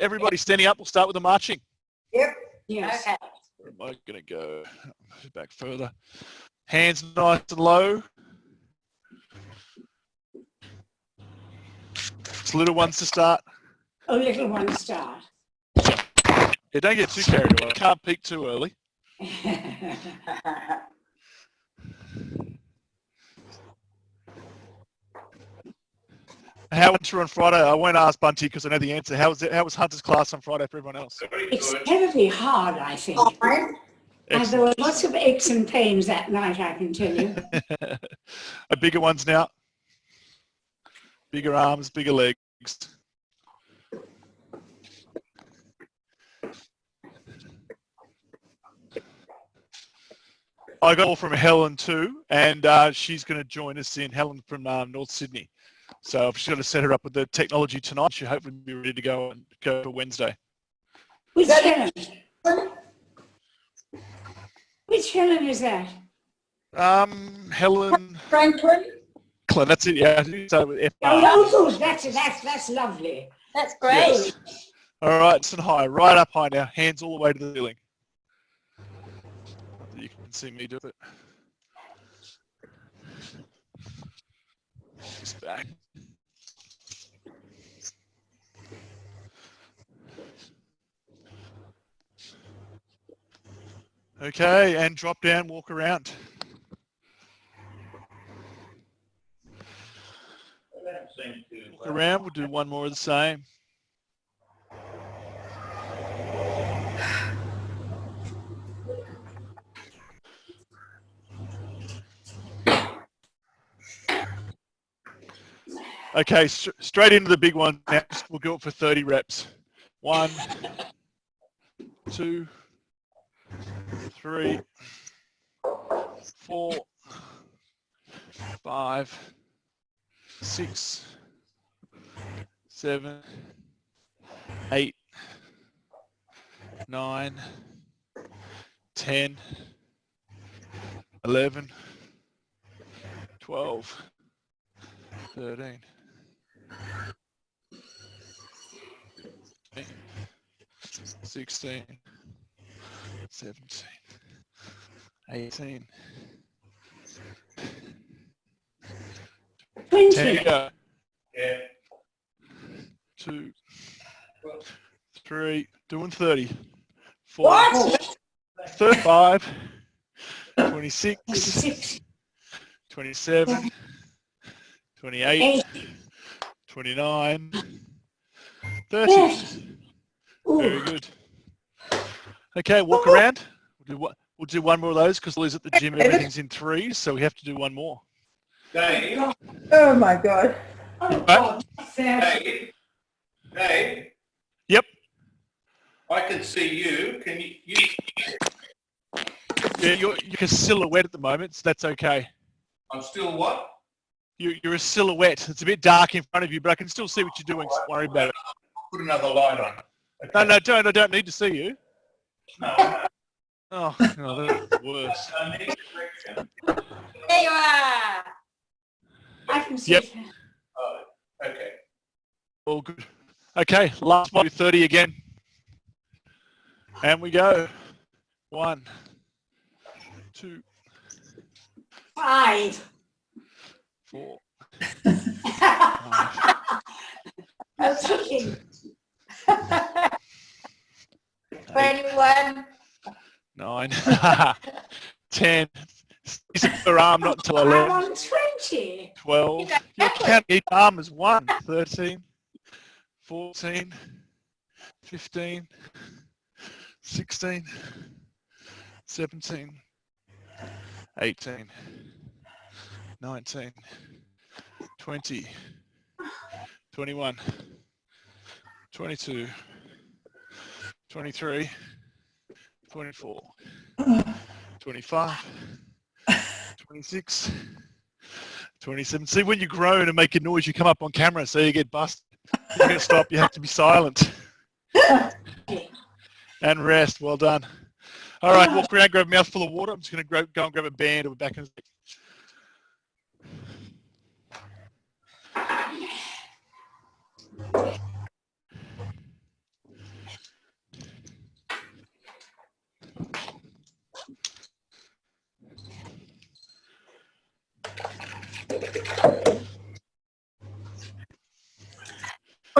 Everybody standing up. We'll start with the marching. Yep. Yes. Okay. Where am I going to go? Back further. Hands nice and low. It's little ones to start. Oh, little one start. Yeah, don't get too carried away. Can't peak too early. How was you on Friday? I won't ask Bunty because I know the answer. How was Hunter's class on Friday for everyone else? It's terribly hard, I think. Fine. And there were lots of aches and pains that night, I can tell you. Bigger ones now. Bigger arms, bigger legs. I got all from Helen too, and she's going to join us in Helen from North Sydney. So I've just got to set her up with the technology tonight. She'll hopefully be ready to go for Wednesday. Which Helen? Which Helen is that? Helen Franklin. That's it. Yeah. So with FR. Oh, that's lovely. That's great. Yes. All right, sit high, right up high now. Hands all the way to the ceiling. You can see me do it. Just back. Okay, and drop down, walk around. Walk around, we'll do one more of the same. Okay, straight into the big one. Next, we'll go for 30 reps. 1, 2, 3, 4, 5, 6, 7, 8, 9, 10, 11, 12, 13, 16, 17, 18, 20. 10, go. 2, 3, doing 30, 4, What? 35, 26, 26. 27, 28, 29, 30. Yes. Very Ooh. good. Okay, walk around. We'll do one more of those because Liz at the gym, everything's in threes, so we have to do one more. Dave, Oh my God. Oh, God. Dave, Dave, Yep. I can see you. Can you? Yeah, you're a silhouette at the moment, so that's okay. I'm still what? You're a silhouette. It's a bit dark in front of you, but I can still see what you're doing, so don't worry about it. Put another light on. Okay. No, I don't need to see you. No. Oh, no, that's worse. I need direction. There you are. I can see Yep. it. Oh, okay. All good. Okay, last one, 30 again. And we go. 1, 2, 5. 4, 5, No kicking. 21. 9, 10. Is it per arm, not until I'm 11. on 20. 12. You count each arm as 1. 13, 14, 15, 16, 17, 18, 19, 20, 21, 22, 23, 24, 25, 26, 27. See, when you groan and make a noise, you come up on camera, so you get busted. You're going to stop, you have to be silent. And rest, well done. All right, walk around, grab a mouthful of water. I'm just going to go and grab a band and we're back in a second.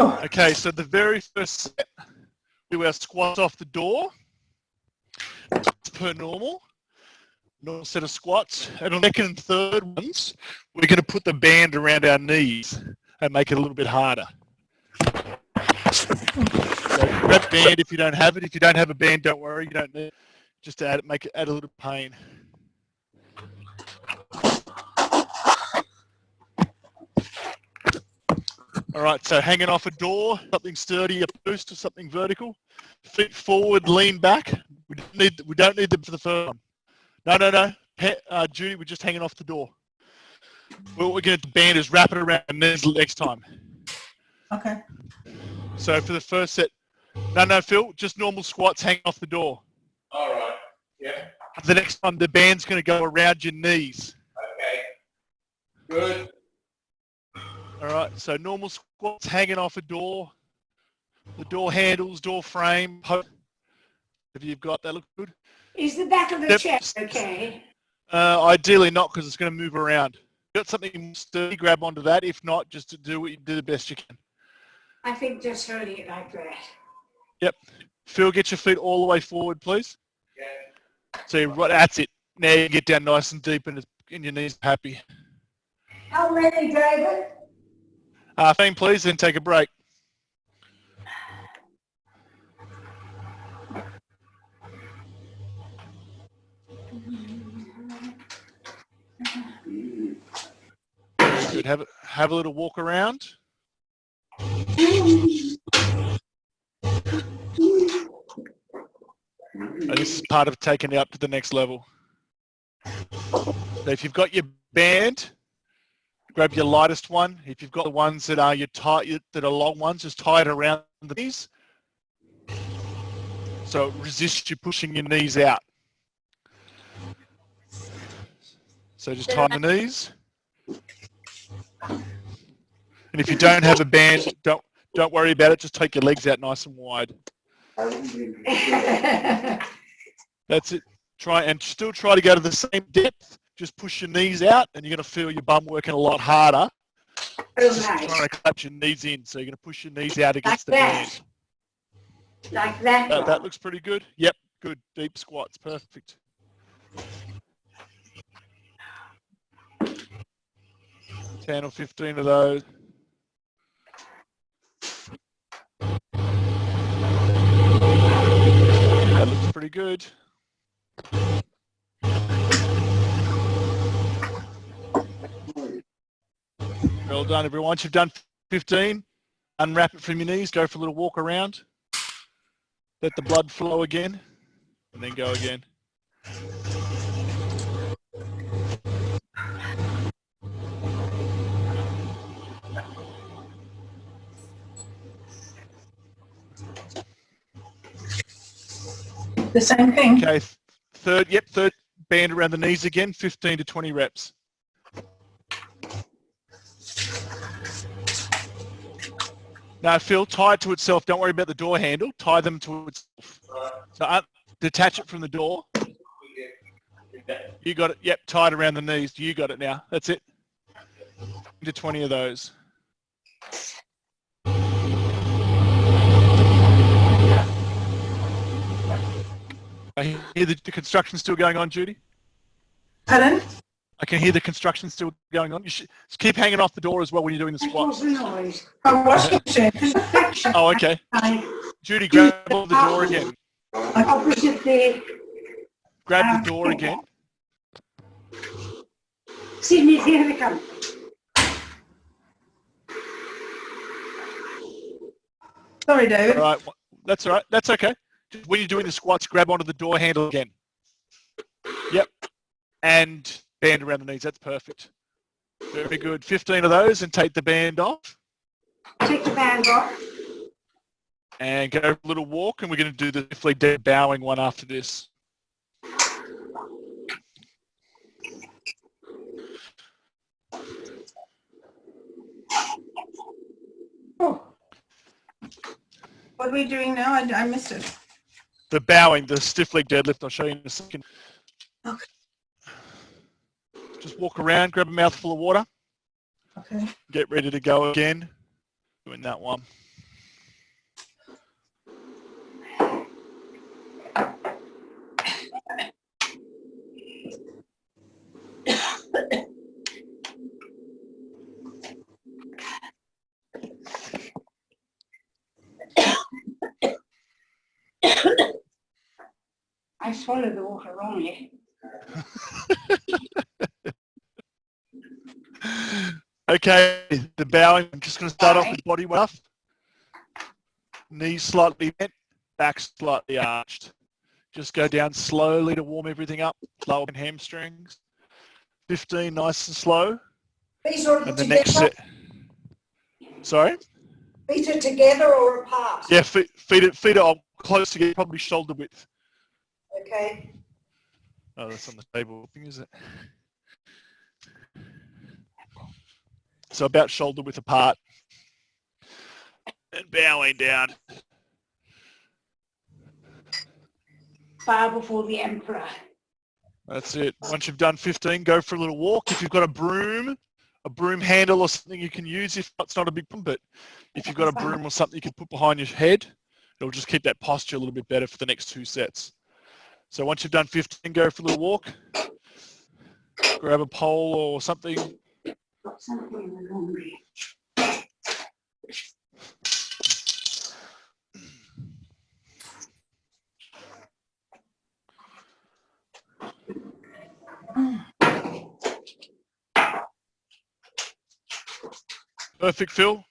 Okay, so the very first set, we do our squats off the door, as per normal set of squats. And on the second and third ones, we're going to put the band around our knees and make it a little bit harder. So grab band if you don't have it. If you don't have a band, don't worry, you don't need it. Just to add it, make it add a little pain. All right, so hanging off a door, something sturdy, a post or something vertical. Feet forward, lean back. We don't need them for the first one. No. Judy, we're just hanging off the door. What we're going to band is wrap it around the knees next time. Okay. So for the first set, no, Phil, just normal squats hanging off the door. All right. Yeah. The next time, the band's going to go around your knees. Okay. Good. All right, so normal squats hanging off a door, the door handles, door frame. If you've got that, look good. Is the back of the Yep. chair okay? Ideally not, because it's going to move around. Got something sturdy, grab onto that. If not, just to do what you do the best you can. I think just holding it like that. Yep. Phil, get your feet all the way forward, please. Yeah. So right, that's it. Now you get down nice and deep and your knees are happy. How many, David? 15, please, then take a break. Good. Have a little walk around. And this is part of taking it up to the next level. So if you've got your band, grab your lightest one. If you've got the ones that are that are long ones, just tie it around the knees. So it resists you pushing your knees out. So just tie the knees. And if you don't have a band, don't worry about it. Just take your legs out nice and wide. That's it. Still try to go to the same depth. Just push your knees out, and you're going to feel your bum working a lot harder. Just trying to clap your knees in, so you're going to push your knees out against the band. Like that. That looks pretty good. Yep, good. Deep squats, perfect. $10 or $15 of those. That looks pretty good. Well done, everyone. Once you've done 15, unwrap it from your knees, go for a little walk around. Let the blood flow again, and then go again. The same thing. Okay, third band around the knees again, 15 to 20 reps. Now, Phil, tie it to itself. Don't worry about the door handle. Tie them to itself. So detach it from the door. You got it. Yep, tied around the knees. You got it now. That's it. To 20 of those. I hear the construction still going on, Judy. Pardon? I can hear the construction still going on. You should keep hanging off the door as well when you're doing the squats. I'm washing machine. Oh, okay. Judy, grab the door again. Opposite there. Grab the door again. Sydney, here they come. Sorry, David. All right. That's all right. That's okay. Just when you're doing the squats, grab onto the door handle again. Yep. And band around the knees. That's perfect. Very good. 15 of those, and take the band off. Take the band off. And go for a little walk, and we're going to do the stiffly dead bowing one after this. Oh. What are we doing now? I missed it. The bowing, the stiff leg deadlift, I'll show you in a second. Okay. Just walk around, grab a mouthful of water. Okay. Get ready to go again. Doing that one. I swallowed the water wrongly. Okay, the bowing, I'm just going to start off with body weight up. Knees slightly bent, back slightly arched. Just go down slowly to warm everything up. Lower hamstrings. 15, nice and slow. These are And the together? next set. Sorry? These are together or apart? Yeah, feet are close together, probably shoulder width. Okay. Oh, that's on the table thing, is it? So about shoulder width apart. And bowing down. Bow before the emperor. That's it. Once you've done 15, go for a little walk. If you've got a broom handle or something you can use, if not, it's not a big problem, but if you've got a broom or something you can put behind your head, it'll just keep that posture a little bit better for the next 2 sets. So once you've done 15, go for a little walk. Grab a pole or something. Got something in the laundry. Perfect, Phil.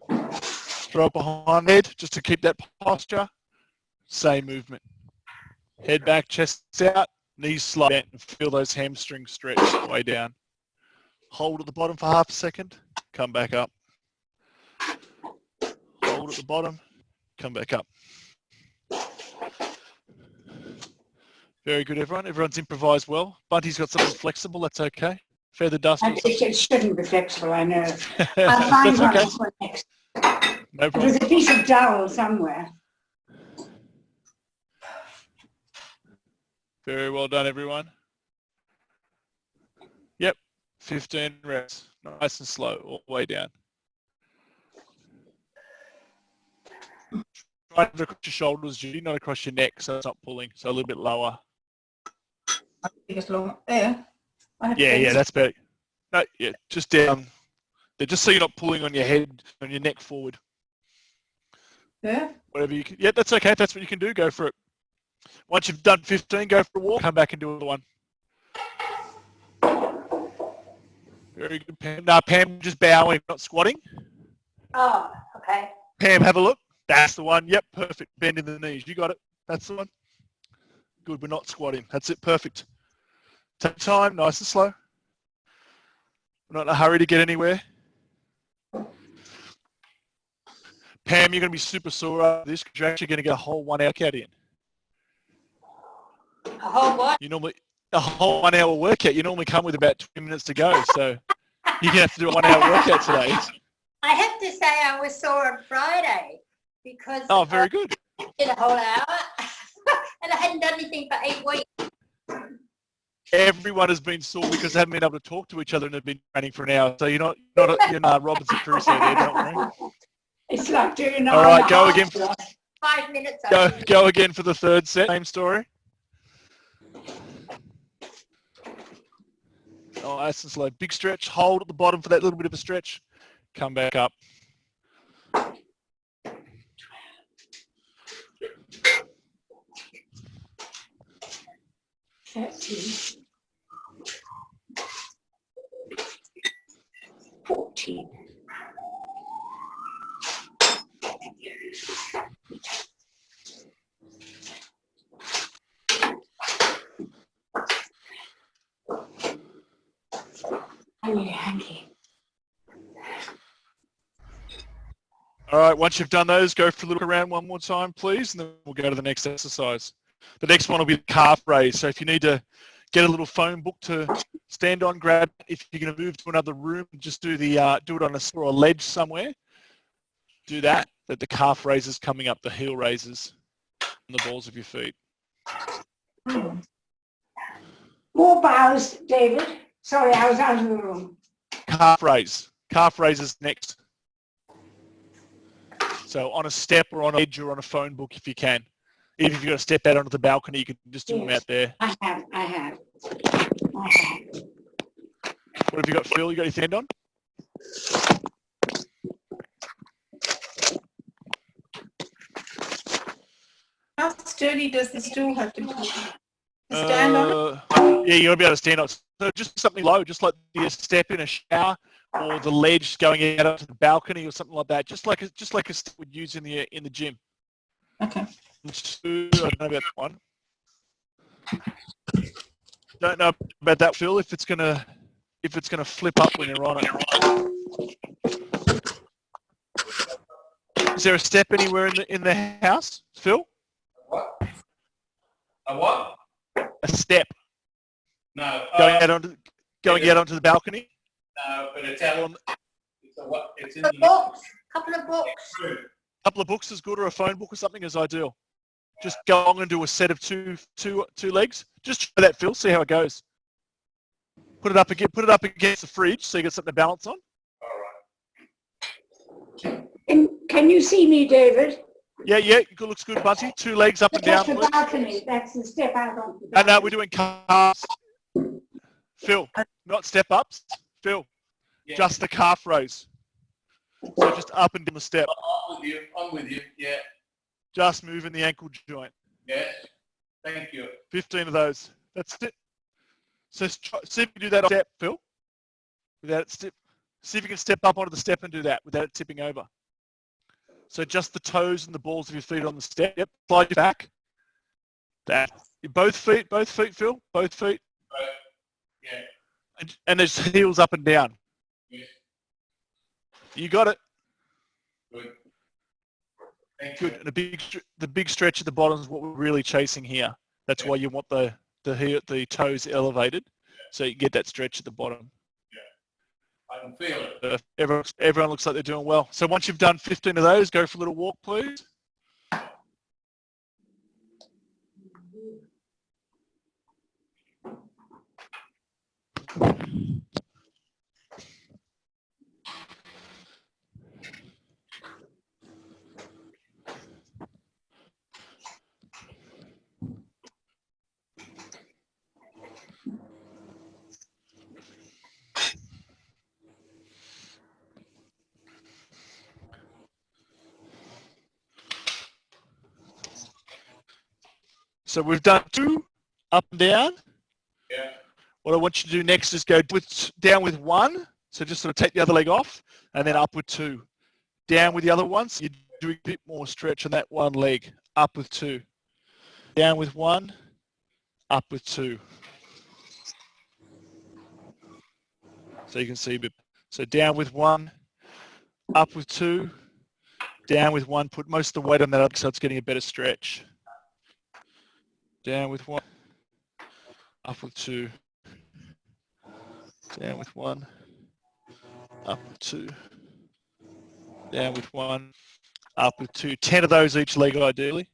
Throw it behind the head just to keep that posture. Same movement. Head back, chest out, knees slightly bent, and feel those hamstrings stretch way down. Hold at the bottom for half a second, come back up. Hold at the bottom, come back up. Very good, everyone. Everyone's improvised well. Bunty's got something flexible, that's okay. Feather duster. It shouldn't be flexible, I know. I'll That's find okay. one for next. No problem. There's a piece of dowel somewhere. Very well done, everyone. Yep, 15 reps. Nice and slow, all the way down. Try to across your shoulders, Judy, not across your neck, so it's not pulling, so a little bit lower. Just long there. Yeah, that's better. No, yeah, just down. Yeah, just so you're not pulling on your head, on your neck forward. Yeah. Whatever you can. Yeah, that's okay. If that's what you can do, go for it. Once you've done 15, go for a walk, come back and do another one. Very good, Pam. Now, Pam, just bowing, not squatting. Oh, okay. Pam, have a look. That's the one. Yep, perfect. Bend in the knees. You got it. That's the one. Good, we're not squatting. That's it, perfect. Take time, nice and slow. We're not in a hurry to get anywhere. Pam, you're going to be super sore after this because you're actually going to get a whole 1 hour workout in. A whole what? A whole 1 hour workout. You normally come with about 20 minutes to go, so you're going to have to do a 1 hour workout today. I have to say I was sore on Friday because Oh, very good. I did a whole hour and I hadn't done anything for 8 weeks. Everyone has been sore because they haven't been able to talk to each other and have been training for an hour. So you're not Robinson Crusoe there, don't worry. It's like doing All right, go again. 5 minutes. Go again for the third set. Same story. Nice and slow. Big stretch. Hold at the bottom for that little bit of a stretch. Come back up. $13, $14. I'm really hungry. All right, once you've done those, go for a look around one more time, please, and then we'll go to the next exercise. The next one will be the calf raise. So if you need to get a little phone book to stand on, grab. If you're going to move to another room, just do the do it on a ledge somewhere. Do that. That the calf raises coming up, the heel raises, and the balls of your feet. More bows, David. Sorry, I was out of the room. Calf raise. Calf raises next. So on a step or on a ledge or on a phone book if you can. Even if you've got to step out onto the balcony, you can just do them out there. I have. What have you got, Phil? You got your hand on? Just sturdy does the stool have to be? To stand on it? Yeah, you got to be able to stand on it. So just something low, just like you step in a shower or the ledge going out onto the balcony or something like that. Just like a step we'd use in the gym. Okay. I don't know about that one. Don't know about that, Phil. If it's gonna flip up when you're on it. Is there a step anywhere in the house, Phil? What? A what? A step No. going out onto the balcony? No, but it's out. It's a what? It's in A the box, couple of books. room. A couple of books is good, or a phone book or something is ideal. Just go on and do a set of two legs. Just try that, Phil. See how it goes. Put it up against the fridge so you get something to balance on. All right. Can you see me, David? Yeah, good, looks good, Bunty. 2 legs up and down, That's the please. balcony. That's the step out onto the And balcony. now we're doing calves. Phil, not step ups. Phil, Yeah. just the calf raise. So just up and down the step. I'm with you. Yeah. Just moving the ankle joint. Yes. Thank you. 15 of those. That's it. So see if you can do that on step, Phil. Without it step. See if you can step up onto the step and do that without it tipping over. So just the toes and the balls of your feet on the step. Yep. Slide your back. That. Both feet, Phil. Both feet. Yeah. And there's heels up and down. Yes. You got it. Good. Thank Good. you. And the big stretch at the bottom is what we're really chasing here. That's why you want the toes elevated, so you get that stretch at the bottom. I can feel it. Everyone looks like they're doing well. So once you've done 15 of those, go for a little walk, please. So we've done 2 up and down. Yeah. What I want you to do next is go down with 1. So just sort of take the other leg off and then up with 2. Down with the other one. So you're doing a bit more stretch on that one leg. Up with 2. Down with 1. Up with 2. So you can see a bit. So down with 1. Up with 2. Down with 1. Put most of the weight on that up so it's getting a better stretch. Down with 1. Up with 2. Down with 1. Up with 2. Down with 1. Up with 2. 10 of those each leg ideally.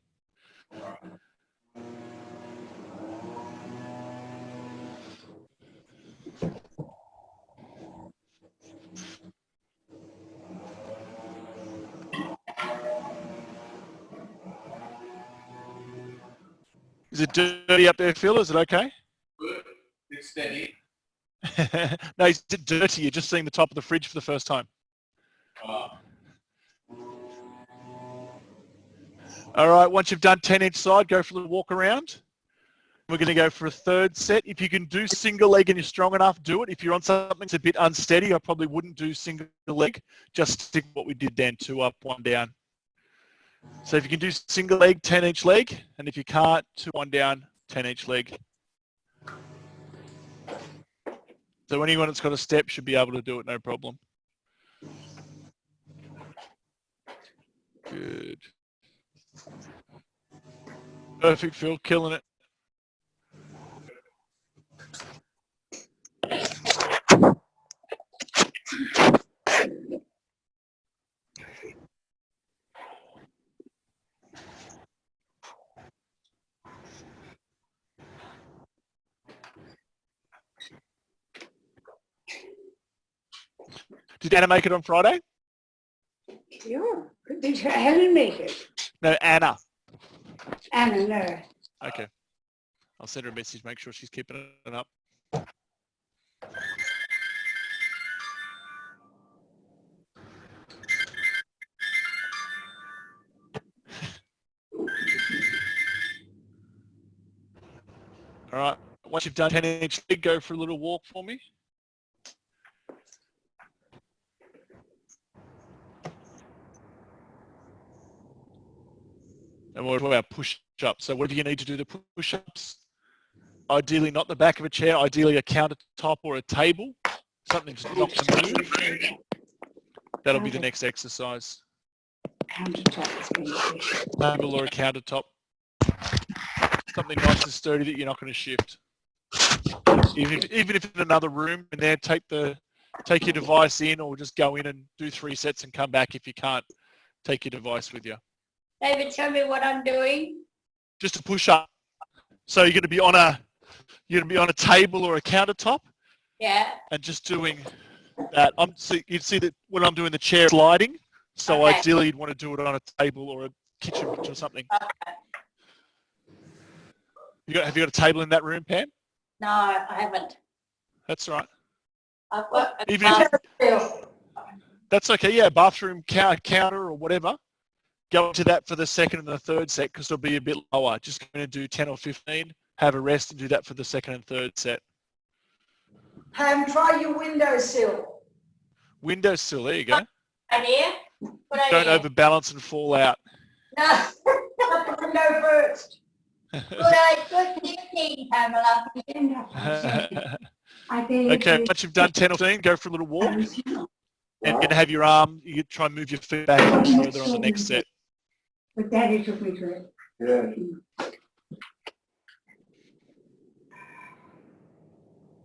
Is it dirty up there, Phil? Is it okay? Good. It's steady. No, is it dirty? You're just seeing the top of the fridge for the first time. All right, once you've done 10 each side, go for a little walk around. We're going to go for a third set. If you can do single leg and you're strong enough, do it. If you're on something that's a bit unsteady, I probably wouldn't do single leg. Just stick with what we did then, 2 up, 1 down. So if you can do single leg, 10 each leg. And if you can't, 2, 1 down, 10 each leg. So anyone that's got a step should be able to do it, no problem. Good. Perfect, Phil. Killing it. Did Anna make it on Friday? Yeah. Did Helen make it? No, Anna. Anna, no. Okay. I'll send her a message, make sure she's keeping it up. All right. Once you've done 10-inch leg, go for a little walk for me. And we're talking about push-ups. So whatever you need to do the push-ups, ideally not the back of a chair, ideally a countertop or a table, something that's not going to move. That'll be the next exercise. Table or a countertop. Something nice and sturdy that you're not going to shift. Even if in another room, and then take your device in, or just go in and do 3 sets and come back if you can't take your device with you. David, show me what I'm doing. Just a push up. So you're going to be on a table or a countertop. Yeah. And just doing that. You'd see that when I'm doing the chair sliding. So Okay. ideally, you'd want to do it on a table or a kitchen bench or something. Okay. Have you got a table in that room, Pam? No, I haven't. That's all right. I've got a Even if, that's okay. Yeah, bathroom counter or whatever. Go into that for the second and the third set because it'll be a bit lower. Just going to do 10 or 15, have a rest, and do that for the second and third set. Try your windowsill. Windowsill, there you go. idea. Good Don't idea. overbalance and fall out. No. Put the window first. Good thinking, Pamela. Okay, once you've done 10 or 15, go for a little walk. And have your arm, you try and move your feet back a bit further on the next set. But Daddy took me to it. Yeah.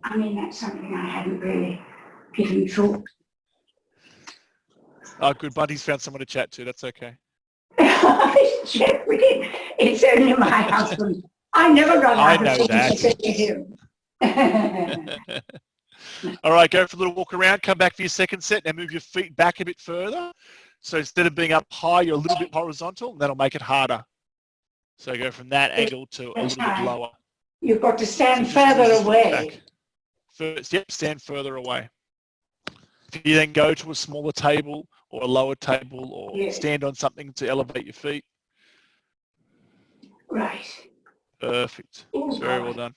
I mean, that's something I hadn't really given thought. Oh, good. Bunty's found someone to chat to. That's okay. It's only my husband. I never got I out know of that. to say to him. All right, go for a little walk around. Come back for your second set. Now move your feet back a bit further. So instead of being up high, you're a little bit horizontal, and that'll make it harder. So go from that angle to a little bit lower. You've got to stand So just further move your feet away. back. First, yep, stand further away. If you then go to a smaller table or a lower table or stand on something to elevate your feet. Right. Perfect. Oh, Very well done.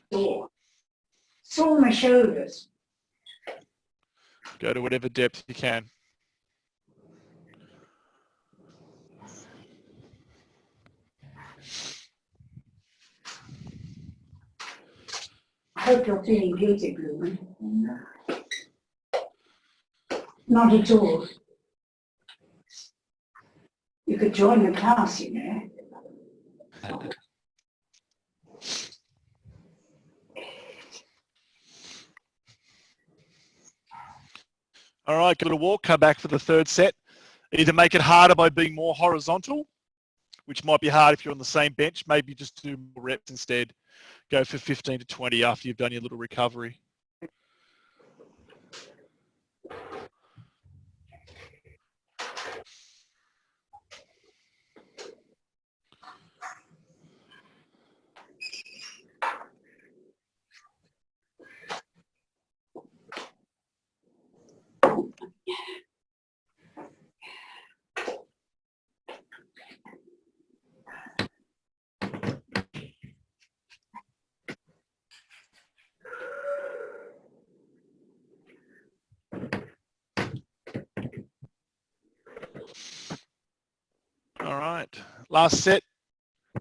Sore my shoulders. Go to whatever depth you can. I hope you're feeling guilty, Blumen. Not at all. You could join the class, you know. All right, give it a walk, come back for the third set. Either make it harder by being more horizontal, which might be hard if you're on the same bench. Maybe just do more reps instead. Go for 15 to 20 after you've done your little recovery. All right, last set.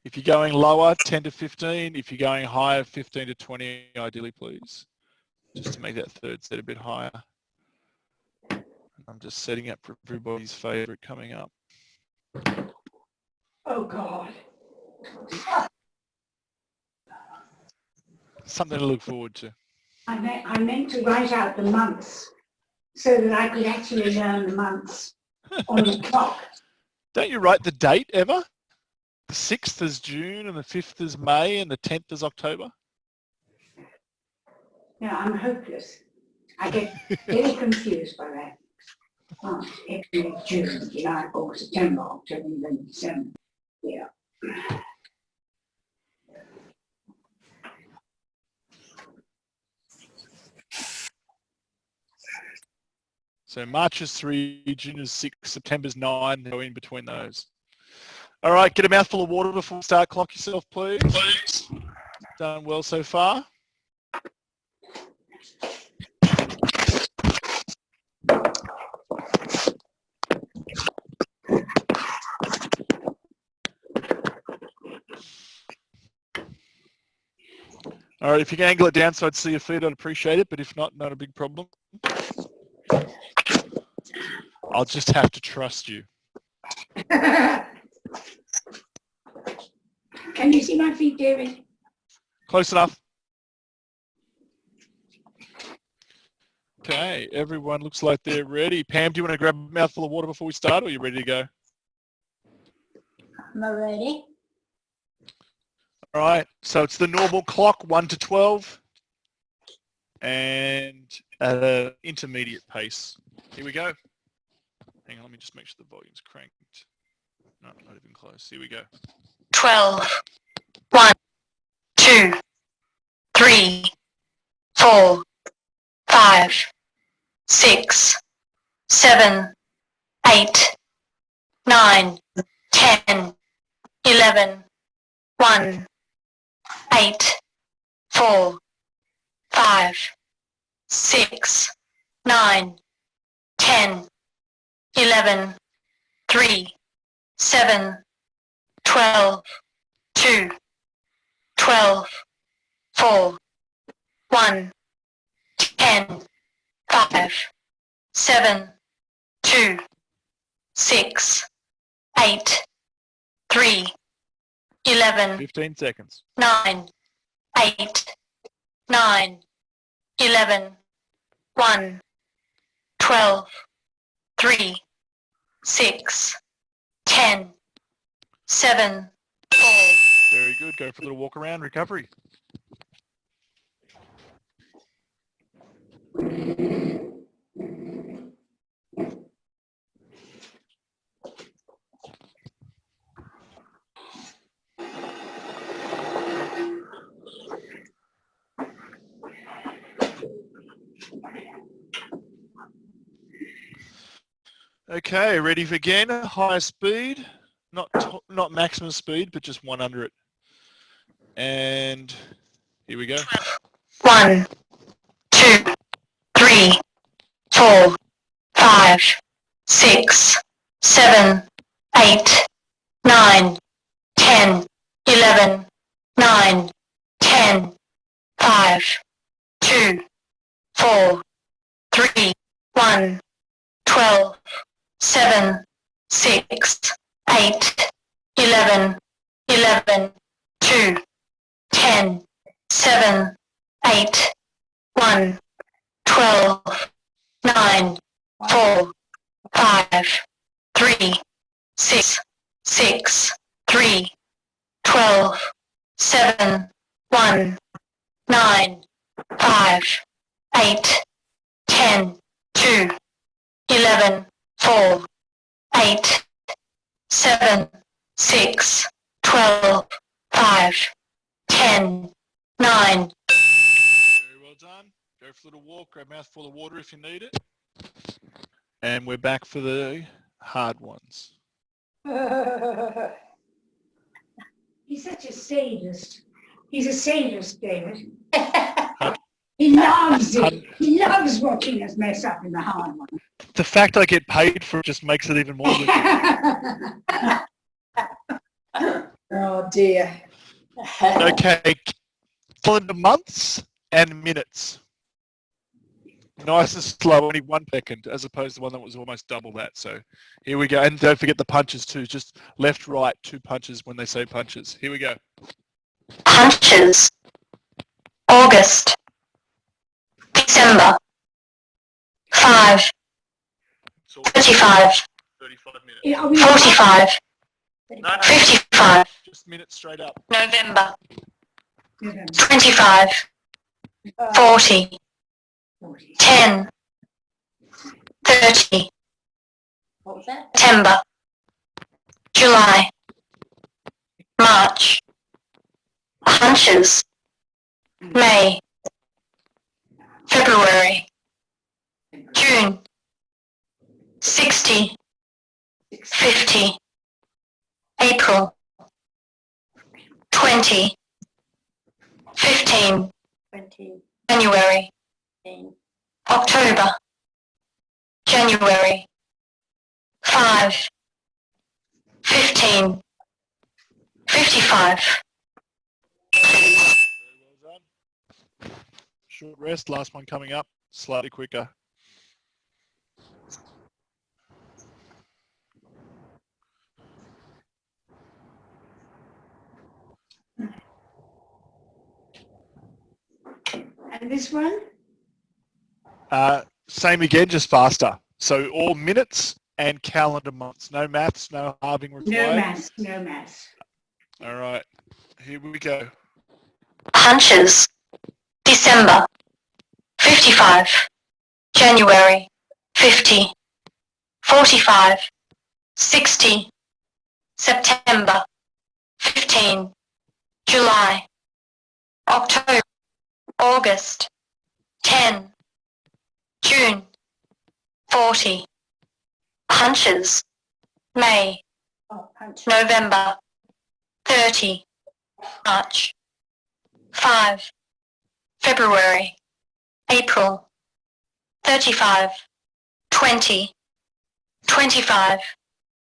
If you're going lower, 10 to 15. If you're going higher, 15 to 20, ideally, please. Just to make that third set a bit higher. I'm just setting up for everybody's favorite coming up. Oh, God. Something to look forward to. I meant to write out the months so that I could actually learn the months on the clock. Don't you write the date ever? The 6th is June and the 5th is May and the 10th is October? No, I'm hopeless. I get very confused by that. March, April, June, July, August, September, October, November, December. Yeah. So March is 3, June is 6, September's 9, go in between those. All right, get a mouthful of water before we start. Clock yourself, please. Done well so far. All right, if you can angle it down so I'd see your feet, I'd appreciate it, but if not, not a big problem. I'll just have to trust you. Can you see my feet, David? Close enough. Okay, everyone looks like they're ready. Pam, do you want to grab a mouthful of water before we start, or are you ready to go? I'm ready. All right, so it's the normal clock, 1 to 12, and at an intermediate pace. Here we go. Hang on, let me just make sure the volume's cranked. No, not even close. Here we go. 12, 1, 2, 3, 4, 5, 6, 7, 8, 9, 10, 11, 1, 8, 4, 5, 6, 9, 10, 11, 3, 7, 12, 2, 12, 4, 1, 10, 5, 7, 2, 6, 8, 3, 11, 15 seconds. 9, 8, 9, 11, 1, 12, 3, 6, 10, 7, 4. Very good. Go for a little walk around recovery. Okay, ready for again. Higher speed, not maximum speed, but just one under it. And here we go. 1, 2, 3, 4, 5, 6, 7, 8, 9, 10, 11, 9, 10, 5, 2, 4, 3, 1, 12, 7, 6, 8, 11, 11, 2, 10, 7, 8, 1, 12, 9, 4, 5, 3, 6, 6, 3, 12, 7, 1, 9, 5, 8, 10, 2, 11, 4, 8, 7, 6, 12, 5, 10, 9. Very well done. Go for a little walk, grab a mouthful of water if you need it. And we're back for the hard ones. He's such a sadist. He's a sadist, David. He loves it. He loves watching us mess up in the hard one. The fact I get paid for it just makes it even more difficult. Oh dear. Okay, calendar months and minutes. Nice and slow, only 1 second, as opposed to one that was almost double that. So here we go. And don't forget the punches too, just left, right, 2 punches when they say punches. Here we go. Punches. August. December. 5, So 35, 35 minutes. Yeah, are we 45, No, no, 55, just minutes straight up. November. November? 25, 40, 40. 10, 30, What was that? September, July, March, punches, May, February, June, 60, 50, April, 20, January, October, January, 5, 15, 55. Very well done. Short rest, last one coming up, slightly quicker. And this one? Same again, just faster. So all minutes and calendar months. No maths, no halving No required. maths, no maths. All right, here we go. Punches, December, 55, January, 50, 45, 60, September, 15, July, October, August, 10, June, 40, punches, May, Oh, punch. November, 30, March, 5, February, April, 35, 20, 25,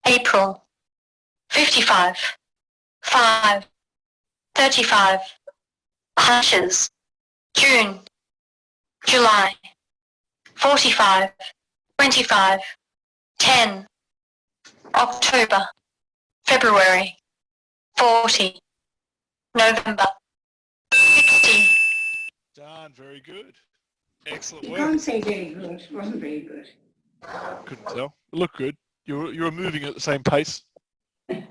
April, 55, 5, 35, punches, June, July, 45, 25, 10, October, February, 40, November, 60. Done, very good. Excellent You work. can't say very good. It wasn't very good. Couldn't tell. It looked good. You're moving at the same pace. Good.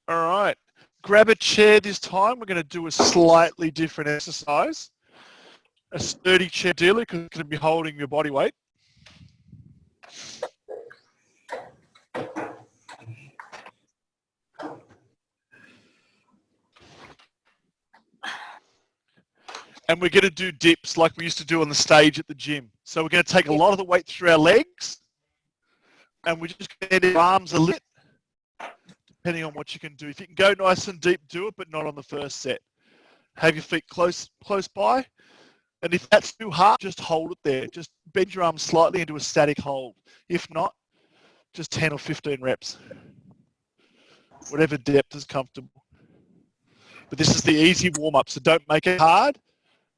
All right. Grab a chair this time. We're going to do a slightly different exercise. A sturdy chair dealer because it's going to be holding your body weight. And we're going to do dips like we used to do on the stage at the gym. So we're going to take a lot of the weight through our legs and we're just going to get our arms a little, depending on what you can do. If you can go nice and deep, do it, but not on the first set. Have your feet close by. And if that's too hard, just hold it there. Just bend your arms slightly into a static hold. If not, just 10 or 15 reps. Whatever depth is comfortable. But this is the easy warm-up, so don't make it hard.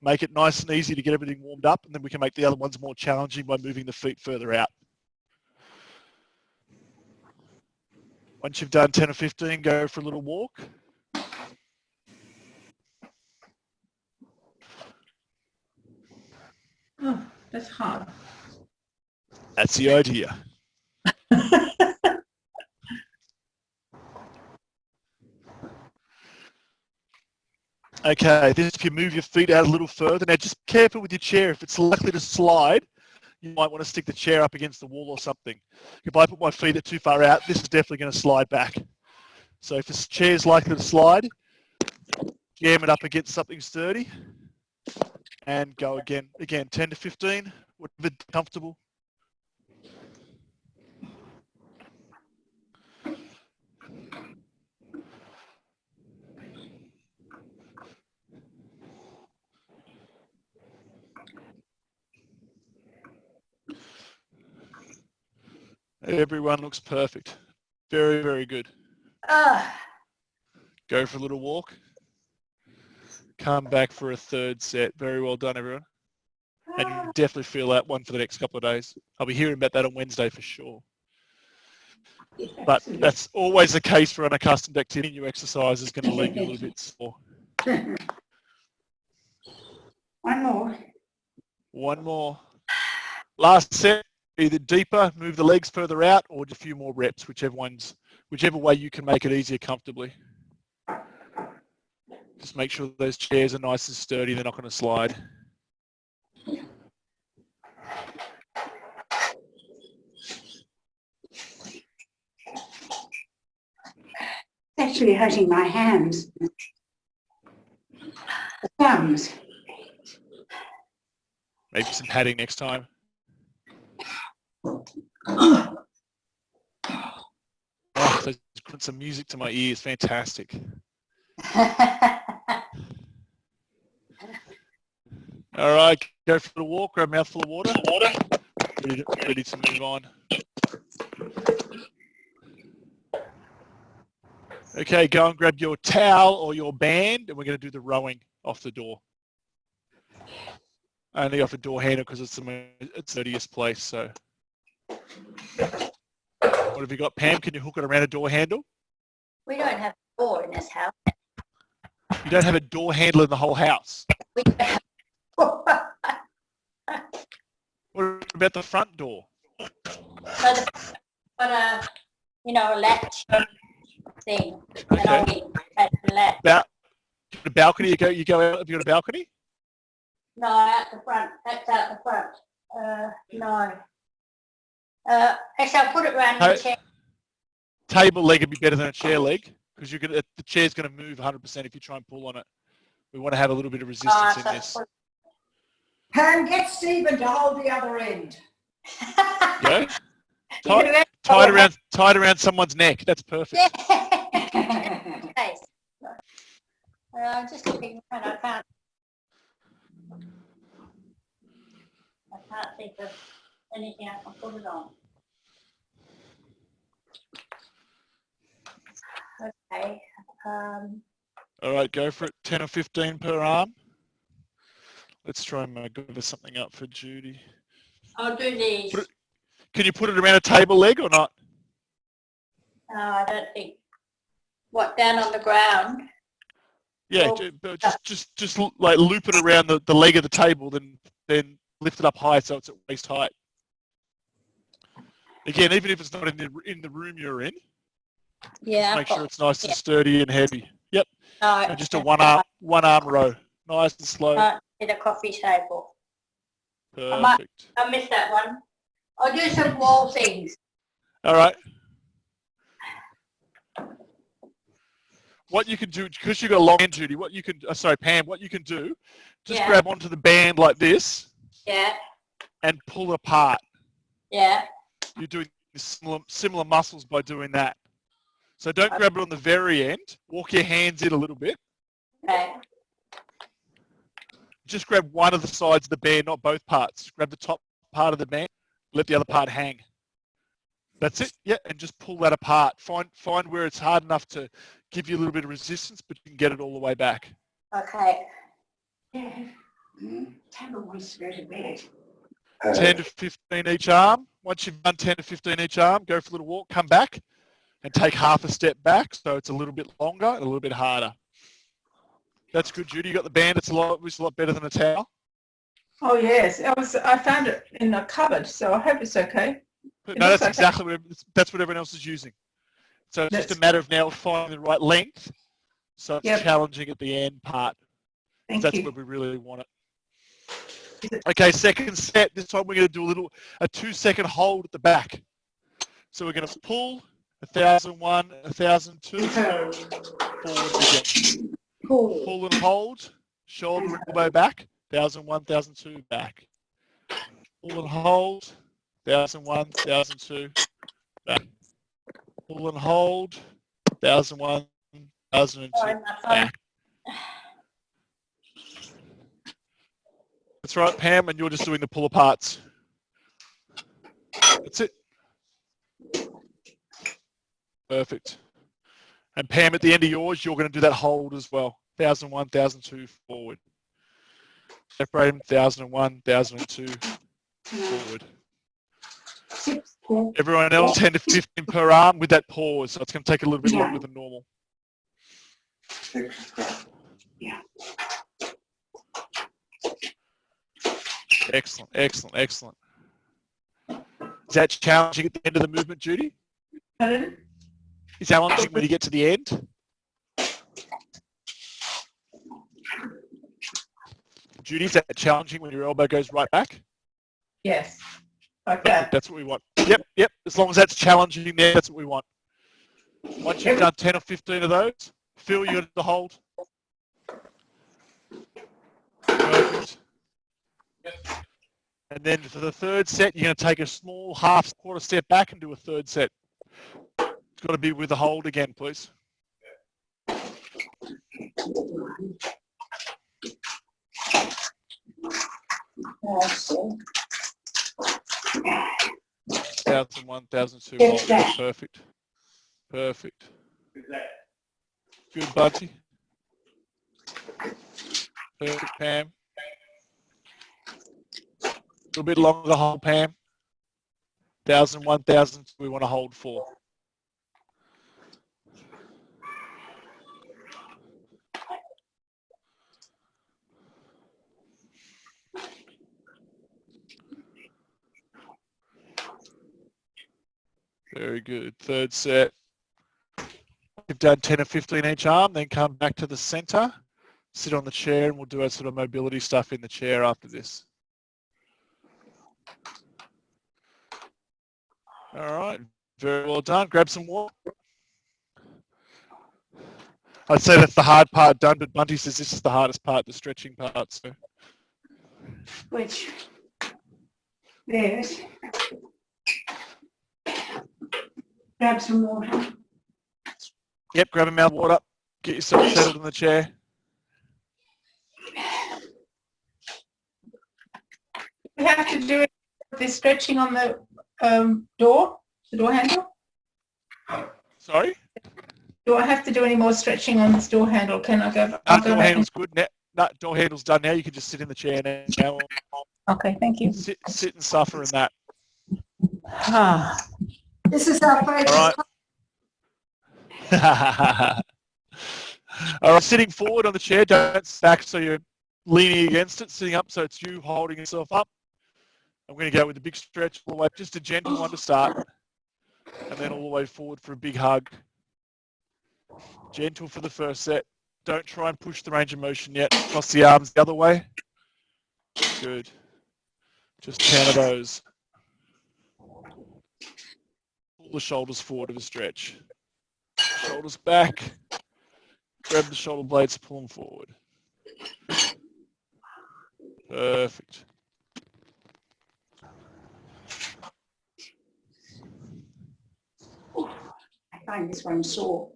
Make it nice and easy to get everything warmed up, and then we can make the other ones more challenging by moving the feet further out. Once you've done 10 or 15, go for a little walk. Oh, that's hard. That's the idea. Okay, this if you move your feet out a little further. Now just be careful with your chair. If it's likely to slide, you might want to stick the chair up against the wall or something. If I put my feet too far out, this is definitely going to slide back. So if this chair is likely to slide, jam it up against something sturdy and go again. Again, 10 to 15, whatever comfortable. Everyone looks perfect. Very, very good. Go for a little walk. Come back for a third set. Very well done, everyone. And you definitely feel that one for the next couple of days. I'll be hearing about that on Wednesday for sure. But that's always the case for unaccustomed activity. New exercise is going to leave you a little bit sore. One more. One more. Last set, either deeper, move the legs further out, or just a few more reps, whichever way you can make it easier comfortably. Just make sure those chairs are nice and sturdy, they're not going to slide. It's actually hurting my hands. The thumbs. Maybe some padding next time. Oh, that's put some music to my ears. Fantastic. All right, go for the walk. Grab a mouthful of water. Ready to move on. Okay, go and grab your towel or your band, and we're going to do the rowing off the door. Only off a door handle because it's the dirtiest place. So, what have you got, Pam? Can you hook it around a door handle? We don't have a door in this house. You don't have a door handle in the whole house. We don't have a door. What about the front door? So but a latch thing. Okay. The balcony. You go out. Have you got a balcony? No, out the front. That's out the front. No. Actually, I'll put it around the chair. Table leg would be better than a chair leg because the chair's going to move 100% if you try and pull on it. We want to have a little bit of resistance in this. Pam, get Stephen to hold the other end. Yeah. Tied around someone's neck. That's perfect. Yes. I'm just looking around. I can't think of anything I can put it on. Okay. All right, go for it. 10 or 15 per arm. Let's try and gather something up for Judy. I'll do these. Can you put it around a table leg or not? No, I don't think. What, down on the ground? Yeah, just like loop it around the leg of the table, then lift it up high so it's at waist height. Again, even if it's not in the room you're in, Yeah. make sure it's nice and sturdy and heavy. Yep. No, And just a one arm row, nice and slow. in a coffee table. Perfect. I missed that one. I'll do some wall things. All right. What you can do, because you've got a long hand, Judy, Pam, what you can do, just grab onto the band like this. Yeah. And pull it apart. Yeah. You're doing similar muscles by doing that. So don't grab it on the very end. Walk your hands in a little bit. Okay. Just grab one of the sides of the band, not both parts. Grab the top part of the band, let the other part hang. That's it. Yeah, and just pull that apart. Find where it's hard enough to give you a little bit of resistance, but you can get it all the way back. Okay. Tamba wants to go to bed. 10 to 15 each arm. Once you've done 10 to 15 each arm, go for a little walk, come back, and take half a step back so it's a little bit longer and a little bit harder. That's good, Judy. You got the band. It's a lot better than a towel. Oh yes, I found it in a cupboard, so I hope it's okay. No, that's exactly what everyone else is using. So it's just a matter of now finding the right length. So it's challenging at the end part. That's where we really want it. Okay, second set. This time we're going to do a 2-second hold at the back. So we're going to pull 1,001, 1,002, forward again. Pull and hold, shoulder and elbow back, 1,001, 1,002 back. Pull and hold, 1,001, 1,002 back. Pull and hold, 1,001, 1,002 back. That's right, Pam, and you're just doing the pull aparts. That's it. Perfect. And Pam, at the end of yours, you're going to do that hold as well. 1,001, 1,002 forward. Separate them, 1,001, 1,002 forward. Everyone else, 10 to 15 per arm with that pause. So it's going to take a little bit longer than normal. Yeah. Excellent, excellent, excellent. Is that challenging at the end of the movement, Judy? Pardon? Is that challenging when you get to the end? Judy, is that challenging when your elbow goes right back? Yes. Okay. That's what we want. Yep. As long as that's challenging there, that's what we want. Once you've done 10 or 15 of those, feel you got the hold. Perfect. And then for the third set, you're going to take a small quarter step back and do a third set. It's got to be with a hold again, please. That's it. 1,001, 1,002 Get hold. that. Perfect. Perfect. Good, Bunty. Perfect, Pam. A little bit longer hold, Pam. 1,001, 1,002, we want to hold 4. Very good. Third set. You've done 10 or 15 each arm, then come back to the center, sit on the chair, and we'll do our sort of mobility stuff in the chair after this. All right, very well done. Grab some water. I'd say that's the hard part done, but Bunty says this is the hardest part, the stretching part. So. Which, there's. Grab some water. Yep, grab a mouth of water. Get yourself settled in the chair. We have to do this stretching on the door handle. Sorry? Do I have to do any more stretching on this door handle? Can I go? Door handle's good. No, door handle's done now. You can just sit in the chair now. Okay, thank you. Sit and suffer in that. This is our favourite. All right. All right, sitting forward on the chair, don't stack so you're leaning against it, sitting up so it's you holding yourself up. I'm going to go with a big stretch all the way, just a gentle one to start, and then all the way forward for a big hug. Gentle for the first set. Don't try and push the range of motion yet. Cross the arms the other way. Good. Just 10 of those. Pull the shoulders forward of a stretch. Shoulders back. Grab the shoulder blades, pull them forward. Perfect. I find this one sore.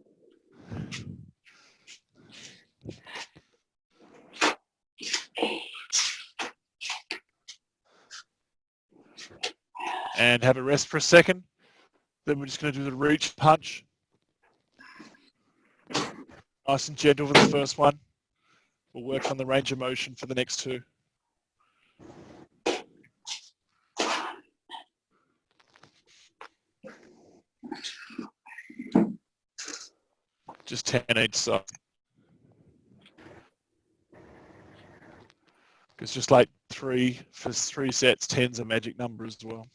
And have a rest for a second. Then we're just going to do the reach punch. Nice and gentle for the first one. We'll work on the range of motion for the next two. Just 10 each side. Because just like for 3 sets, 10's a magic number as well.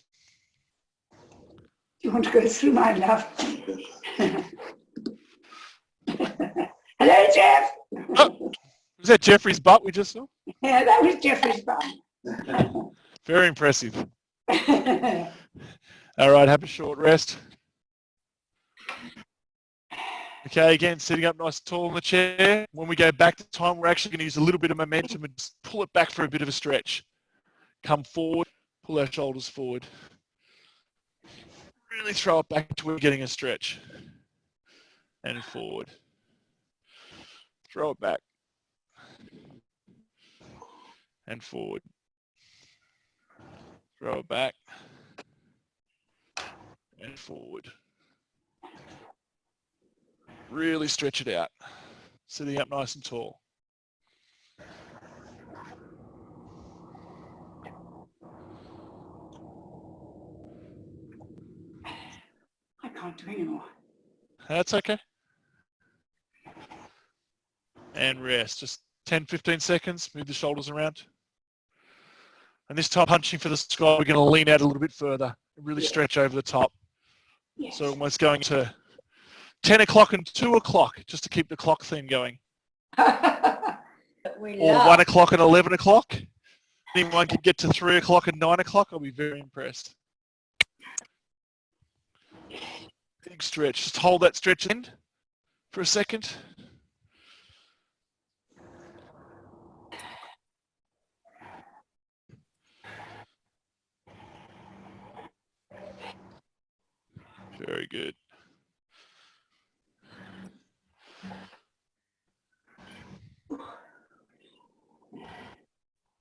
Do you want to go through my love? Hello, Jeff. Oh, was that Jeffrey's butt we just saw? Yeah, that was Jeffrey's bum. Very impressive. All right, have a short rest. Okay, again, sitting up nice and tall in the chair. When we go back to time, we're actually going to use a little bit of momentum and just pull it back for a bit of a stretch. Come forward, pull our shoulders forward. Really throw it back to where we're getting a stretch. And forward. Throw it back. And forward. Throw it back. And forward. Really stretch it out. Sitting up nice and tall. I can't do anymore. That's okay. And rest. Just 10, 15 seconds. Move the shoulders around. And this time punching for the sky, we're going to lean out a little bit further. Really stretch over the top. Yes. So almost going to 10 o'clock and 2 o'clock, just to keep the clock theme going. We Or love. 1 o'clock and 11 o'clock. Anyone can get to 3 o'clock and 9 o'clock, I'll be very impressed. Big stretch. Just hold that stretch in for a second. Very good.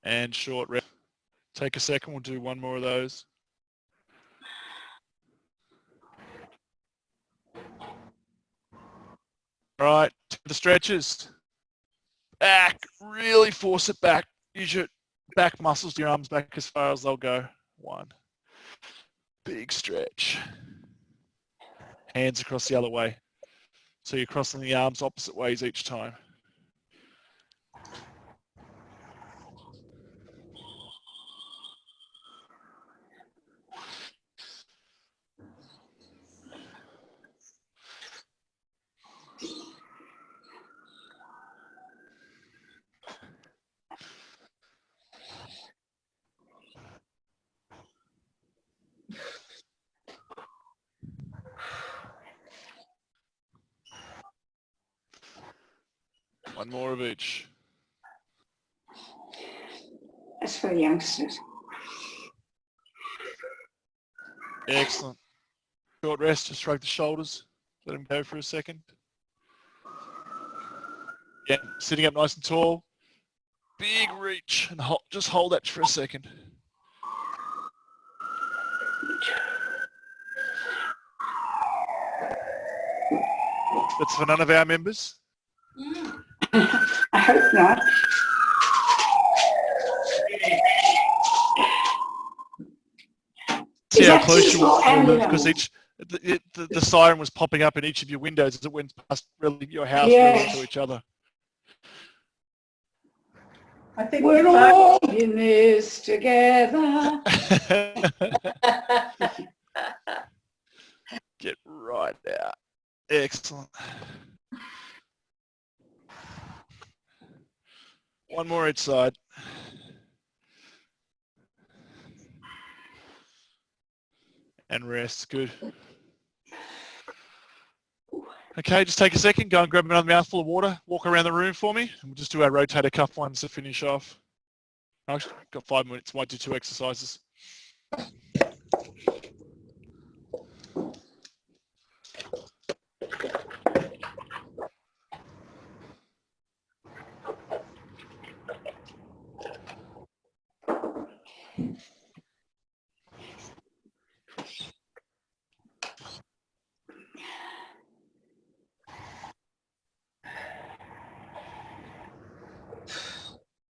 And short rest. Take a second, we'll do one more of those. All right, the stretches. Back, really force it back. Use your back muscles, your arms back as far as they'll go. One. Big stretch. Hands across the other way. So you're crossing the arms opposite ways each time. One more of each. That's for youngsters. Excellent. Short rest, just shrug the shoulders. Let them go for a second. Yeah, sitting up nice and tall. Big reach and just hold that for a second. That's for none of our members. I hope not. See Is how that close you diesel are, ambulance? because the siren was popping up in each of your windows as it went past really your house Yes. really to each other. I think We're we all in this together. Get right out. Excellent. One more each side. And rest. Good. Okay, just take a second, go and grab another mouthful of water, walk around the room for me, and we'll just do our rotator cuff ones to finish off. I've got 5 minutes, might do 2 exercises.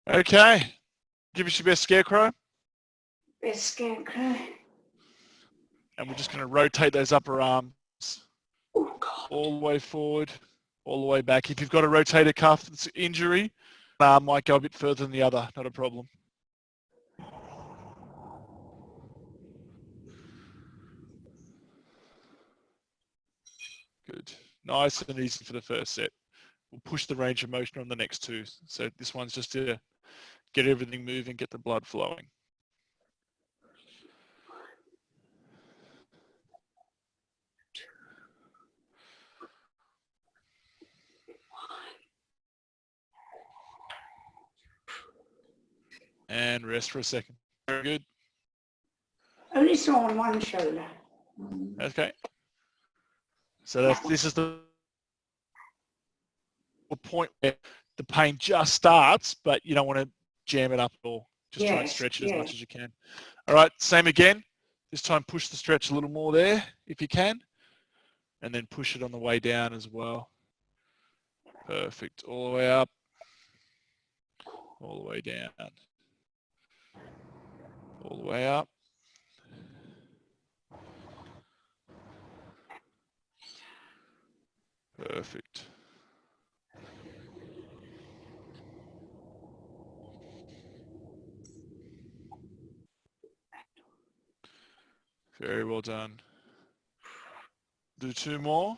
Okay, give us your best scarecrow. Best scarecrow. And we're just going to rotate those upper arms Oh, God. all the way forward, all the way back. If you've got a rotator cuff that's injury, one arm might go a bit further than the other, not a problem. Good. Nice and easy for the first set. We'll push the range of motion on the next two. So this one's just to get everything moving, get the blood flowing. And rest for a second. Very good. Only saw on one shoulder. Okay. So this is the point where the pain just starts, but you don't want to jam it up at all. Just try and stretch it as much as you can. All right, same again. This time push the stretch a little more there if you can, and then push it on the way down as well. Perfect. All the way up, all the way down, all the way up. Perfect. Very well done. Do 2 more.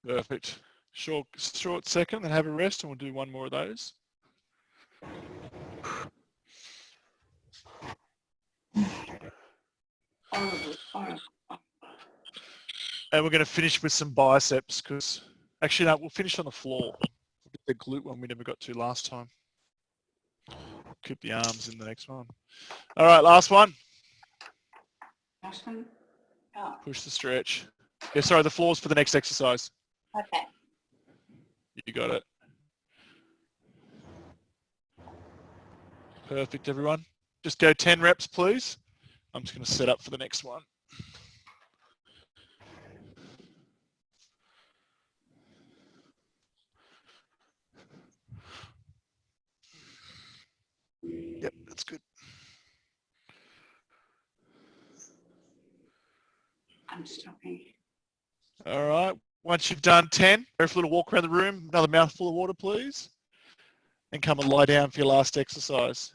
Perfect. Short second, then have a rest, and we'll do 1 more of those. And we're going to finish with some biceps because, actually, no, we'll finish on the floor. The glute one we never got to last time. keep the arms in the next one. All right, last one. Last one. Oh, Push the stretch. Yeah, sorry, the floor's for the next exercise. Okay. You got it. Perfect, everyone. Just go 10 reps, please. I'm just going to set up for the next one. Yep, that's good. I'm stopping. All right. Once you've done 10, go for a little walk around the room. Another mouthful of water, please. And come and lie down for your last exercise.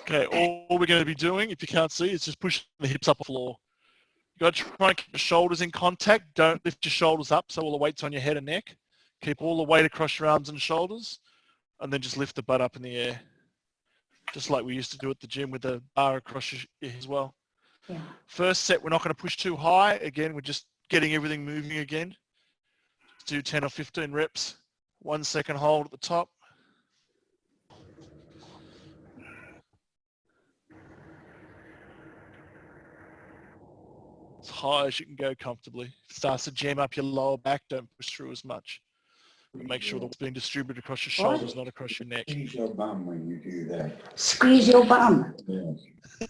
Okay, all we're going to be doing, if you can't see, is just pushing the hips up the floor. You've got to try and keep your shoulders in contact. Don't lift your shoulders up so all the weight's on your head and neck. Keep all the weight across your arms and shoulders, and then just lift the butt up in the air. Just like we used to do at the gym with the bar across your head as well. Yeah. First set, we're not going to push too high. Again, we're just getting everything moving again. Let's do 10 or 15 reps. 1 second hold at the top. As high as you can go comfortably. If it starts to jam up your lower back, don't push through as much. And make sure that it's being distributed across your shoulders, not across your neck. Squeeze your bum when you do that. Squeeze your bum. Yes.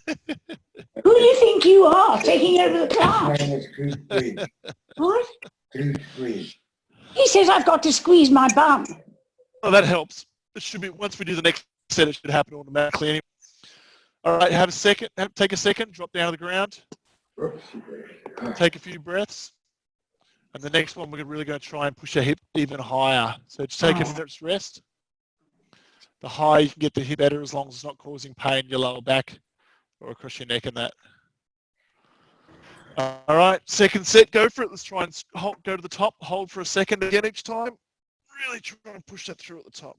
Who do you think you are, taking over the class? My name is Cruz Squeeze. What? Cruz Squeeze. He says I've got to squeeze my bum. Well, that helps. It should be, once we do the next set, it should happen automatically anyway. All right, have a second, take a second, drop down to the ground, take a few breaths. And the next one, we're really going to try and push our hip even higher. So just take a minute's rest. The higher you can get the hip better, as long as it's not causing pain in your lower back or across your neck and that. All right, second set, go for it. Let's try and go to the top, hold for a second again each time. Really try and push that through at the top.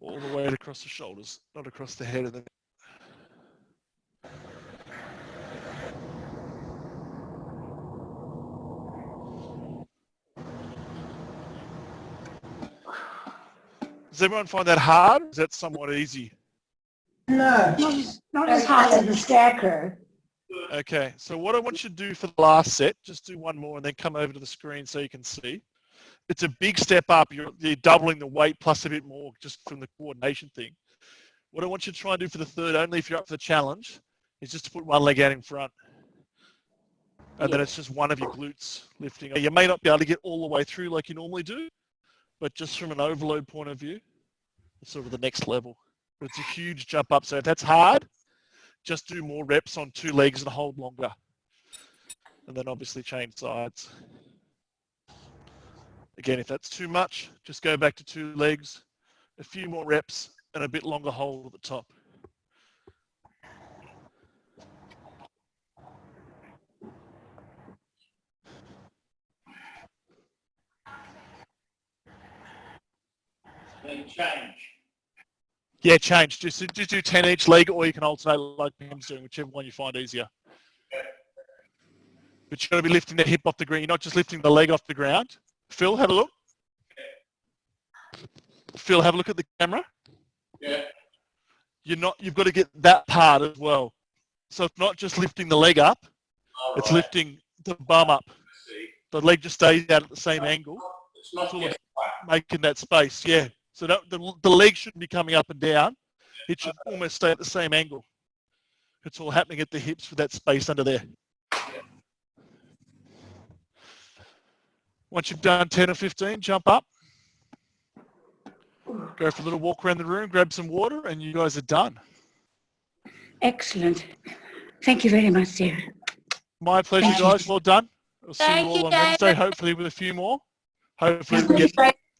All the way across the shoulders, not across the head of the neck. Does everyone find that hard? Or is that somewhat easy? No. Not as hard as the scarecrow. Okay, so what I want you to do for the last set, just do one more and then come over to the screen so you can see. It's a big step up. You're doubling the weight plus a bit more just from the coordination thing. What I want you to try and do for the third, only if you're up for the challenge, is just to put one leg out in front. And then it's just one of your glutes lifting. You may not be able to get all the way through like you normally do, but just from an overload point of view, it's sort of the next level. But it's a huge jump up. So if that's hard, just do more reps on 2 legs and hold longer. And then obviously change sides. Again, if that's too much, just go back to 2 legs, a few more reps, and a bit longer hold at the top. Then change. Yeah, change. Just do 10 each leg, or you can alternate like Pam's doing, whichever one you find easier. But you've got to be lifting the hip off the ground. You're not just lifting the leg off the ground. Phil, have a look. Phil, have a look at the camera. Yeah. You've got to get that part as well. So it's not just lifting the leg up, All it's right. lifting the bum up. I see. The leg just stays out at the same angle. It's not It's all getting about making that space, yeah. So the leg shouldn't be coming up and down. It should almost stay at the same angle. It's all happening at the hips with that space under there. Once you've done 10 or 15, jump up. Go for a little walk around the room, grab some water, and you guys are done. Excellent. Thank you very much, dear. My pleasure, Thank you. guys. Well done. I'll see you Thank all you, on Wednesday, David. hopefully with a few more. Hopefully we get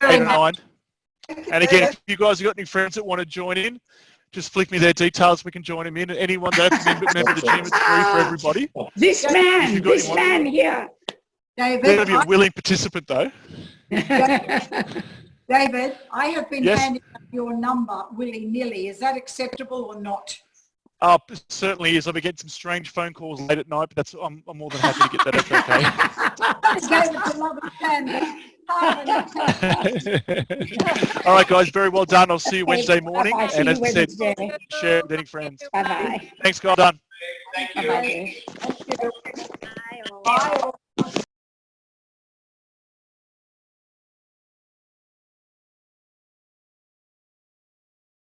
8 or 9. And again, if you guys have got any friends that want to join in, just flick me their details. We can join them in. And anyone that's a member of the gym, it's free for everybody. This If man, you've got this anyone- man here. They're David, going to be a willing participant, though. David, I have been Yes. handing up your number willy-nilly. Is that acceptable or not? It certainly is. I've been getting some strange phone calls late at night, but I'm more than happy to get that. That's okay. David's a lovely family. All right, guys. Very well done. I'll see you Wednesday morning. Bye-bye. See And you as I said, Wednesday. share it with any friends. Bye-bye. Thanks, guys. Done. Thank you. Bye-bye. Thank you. Bye. Bye.